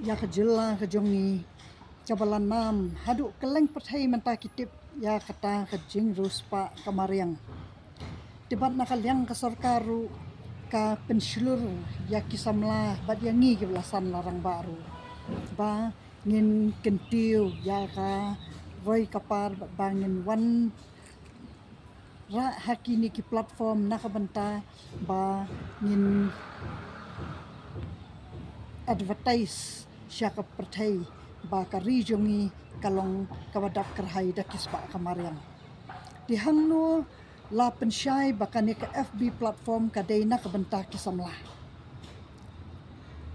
ya kejela kejongi cabalan nam haduk keleng perthai menta kitip ya kata kejing ruspa kamariang tibat nakaliang ke sorkaru ka pensyulur ya kisamla bat yangi ke belasan larang baru ba ngin kentiu ya ka roy kapar bat bangin wan ra hakini ki platform nakabenta ba ngin advertise siya ka perthai ba ka rijongi kalong kawadak kerhai dakis pa kamariang dihangno la pensyai bakane ka FB platform kadena kabenta kisamla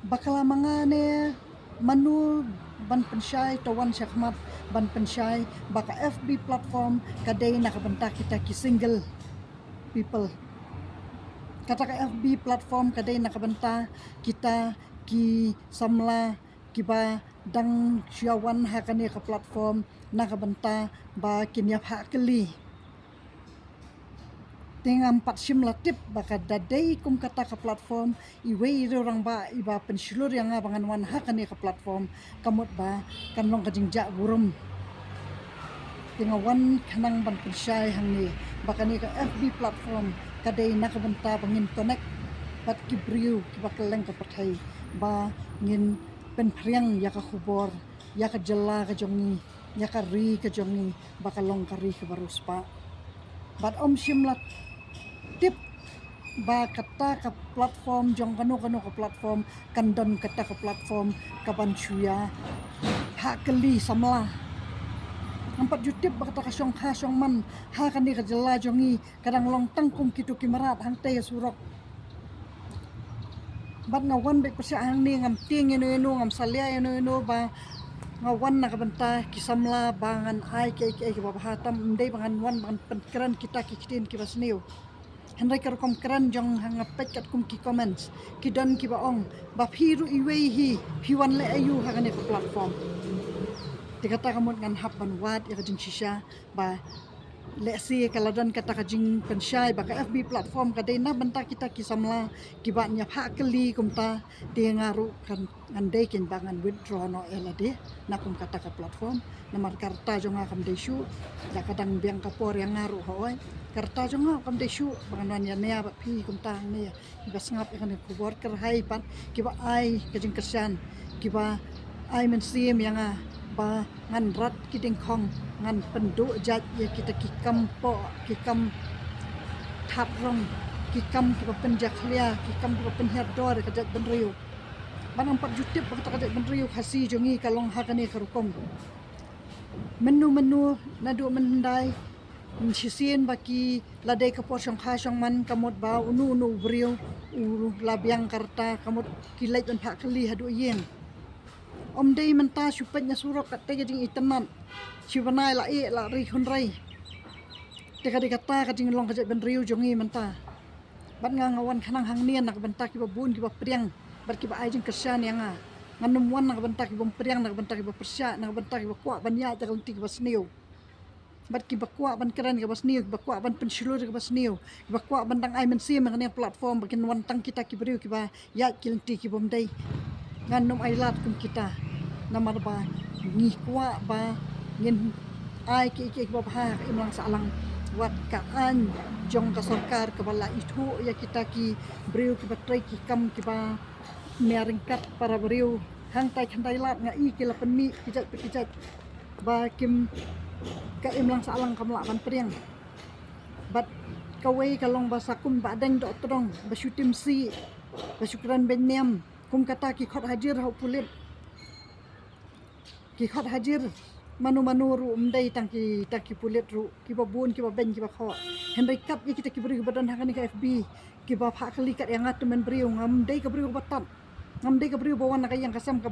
bakala mangane manu ban pensyai tawan syakmat ban pensyai baka FB platform kadena kabenta kita ki single people kata ka FB platform kadena kabenta kita ki samla kiba dang syawan hakane ka platform nakabenta ba kinyap hakeli tingam patsim latip baka dadai kum kata ka platform iwe orang ba iba pensyulur yang abangan wan hakane ka platform kamut ba kanlong kajingja burum tingawan kanang ban pensyai hangni bakani ka FB platform kadai nakabenta bangin connect pat kibriu kibakeleng ka pathai ba ngin penpriang ya ka khubor ya ka jela ka jongi ya ka ri ka jongi bakalong ka ri ka baruspa bat om simlat tip ba kata ka platform jong kanu ka platform kandon kata ka platform kaban chuya hakeli samla nampak jutip ba kata ka syong man ha kan ni ka jela jongi kadang long tangkum kitu kimarat hang te surok bat ngawan be persia hang ni ngam ting eno ngam salia eno ba ngawan nakabenta kisamla bangan ai ke babahatam ndai bangan wan bangan penkran kita kitin kibasniu henry karukom kran jong hangapet kat kum ki comments kidan kibaong ba phiru iwehi phiwan le ayu hagane ka platform tikata kamot ngan hap ban wat ya kajing shisha ba lesi kaladan kata kajing pensyai baka FB platform kadai na benta kita kisamla kiba nyap hakeli kumta dia ngaru kan andai ken bangan withdraw no elade na kum kata ka platform namar karta jonga kam desu da kadang biang kapor yang ngaru hoy karta jonga kam desu bangan ya ne ba phi kumta ne bas ngap kan ku worker hai pan kiba ai kajing kesan kiba ai men sim yang ba ngan rat kiding khong ngan penduk jat ya kita kikam po kikam thap rong kikam kiba penjak lia kikam kiba penher dor kajat benriu banang pat jutip bakta kajat benriu khasi jongi kalong hakane karukom menu nadu mendai sisin baki ladai ka porsyong khasong man kamot ba unu briu labiang karta kamot kilait ban phakli hadu yen om dei menta supetnya surok kat tegajing iteman sibanai la ri hunrai teka dikata kajing long kajat ben riu jongi menta bat ngawan kanang hang nian nak bentak ki babun ki bapriang bat ki ba ajing kersan yang nganum wan nak bentak ki bompriang nak bentak ki bapersya nak bentak ki bakwa ban ya jagal ti ki basniu bat ki bakwa ban keran ki basniu ki bakwa ban pensyulur ki basniu ki bakwa ban dang ai mensim ngani platform bakin wan tang kita ki beriu ki ba ya kilenti ki bomdai nganum ai lat kum kita namar ba ngi kwa ba ngin ai ki babha imlang salang wat kaan jong ka sarkar ka bala itu ya kita ki briu ki batrai ki kam ki ba meringkat para briu hang tai khandai lat nga i ki lapen mi kijat ba kim ka imlang salang kamla ban priang bat kawai kalong basakum badeng do trong basyutim si basyukran benyam kum kata ki khot hajir hau pulit ki khot hajir manu ru umdai tangki pulit ru ki babun ki baben ki bakho henry kat ye kita ki beri badan hakani ka FB ki ba phakli kat yang ngat men beriu ngam dei ka beriu batam ngam dei ka beriu bawan ka yang kasam ka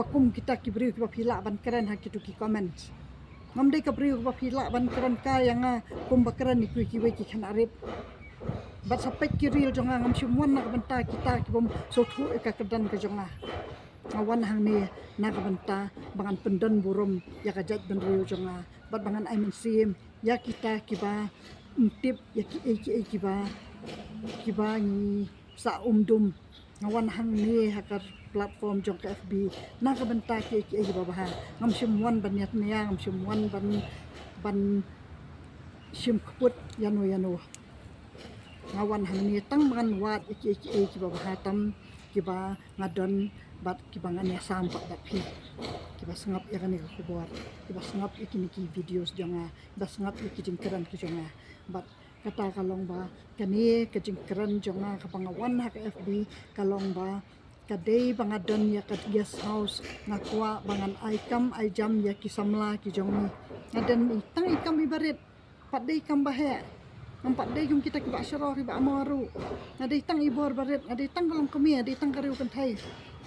bakum kita ki beriu ki ba phila ban keren hak ki comment ngam dei ka beriu ba phila ban keren ka yang kum bakran ni ki we ki khan arip bat sapet ki real jonga ngam simwan nak benta kita ki bom sothu ka kedan ka jonga awan hang ni nak benta bangan pendan burum ya kajat ben riu jonga bat bangan ai mensim ya kita kiba intip ya ki kiba ni sa umdum ngawan hang ni hakar platform jong ke FB na ka benta ke babaha ngam simwan ban yat niya ngam simwan ban sim kuput yanu ngawan hang ni tang mangan wat ki babaha tam kiba ngadon bat kiba ngania sampak bat pi kiba sengap ya kan ko bor kiba sengap ikini ki videos jonga kiba sengap ikijing keran ki jonga bat kata kalong ba kani kejingkeran jonga kapangawan hak FB kalong ba kadai bangadon ya kat guest house ngakwa bangan aikam ai jam ya kisamla ki jongi ngaden itang ikam ibarit padai ikam bahe nampak dai jum kita kiba syarah kiba amaru ngadai tang ibor barit ngadai tang kalong kami ngadai tang kariu kentai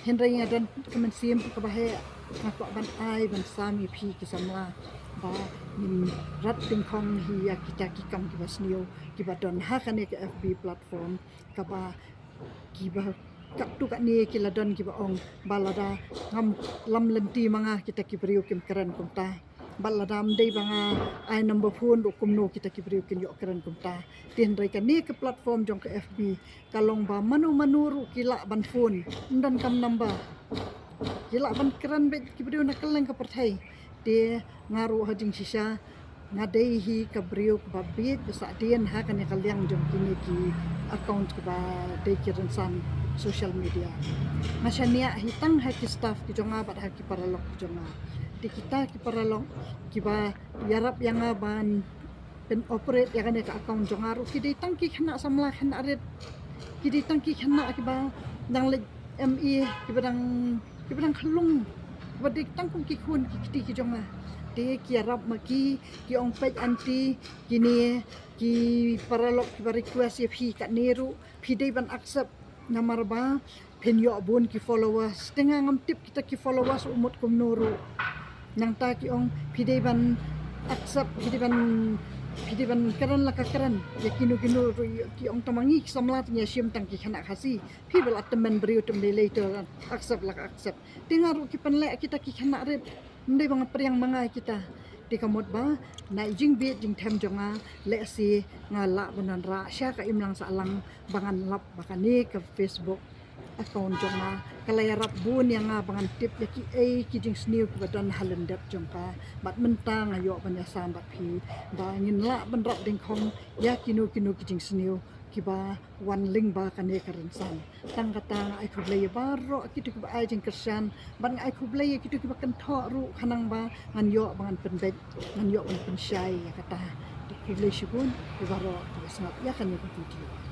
hendrai ngadan kemen sim ke bahe ngakwa ban ai ban sami phi kisamla ba min rat tingkong hi ya kita kikam kiba snio kiba don hakane ke FB platform kaba kiba kaptu kat ni kila don kiba ong balada ngam lam lenti manga kita kibriu kim keren kumta balada mdei banga ai number phone kum no kita kibriu kin yo keren kumta tin rai kan ni ke platform jong ke FB kalong ba manu kila ban phone ndan kam number kila ban keren bet kibriu nakaleng ka perthai de ngaru hajing sisa ngadai hi kabriu ka babit besa dien ha kan kaliang jom kini ki account ka de kiran san social media masania hitang ha ki staff ki jonga bat ha ki paralok ki jonga di kita ki paralok ki ba yarap yang ban pen operate ya kan ka account jonga ru ki de tang ki khana samla khana ret ki de tang ki khana ki ba dang le ME ki badang khalung wadik tangkung ki khun ki kiti ki jonga de ki arab maki ki ong pej anti kini ki paralok ki request phi ka neru phi dei ban accept namar ba pen yo abun ki followers tengah ngam tip kita ki followers umut kum nuru nang ta ki ong phi dei ban accept phi dei ban karan la ka karan ya kinu ki ong tamangi samlat nya sim tang ki khana khasi phi bel atmen beriu tum de later accept la accept dengar ki penle kita ki khana red ndai bang priang manga kita di kamot ba na jing bit jing them jonga le si ngala banan ra sya ka imlang salang bangan lap bakani ke Facebook account jonga kalayarap bun yang bangan tip ya ki jing sniu ki badan halendat jongka bat mentang ayo banya sambat phi ba ngin la ban rap ding khong ya kinu ki jing sniu kiba wan ling ba kane karensan tang kata ai khublei baro kitu kiba ai jing kersan ban ai khublei kitu kiba kan tho ru khanang ba ngan yo bangan penbet ngan yo ban pensyai ya kata khublei syukun baro sangat ya kan video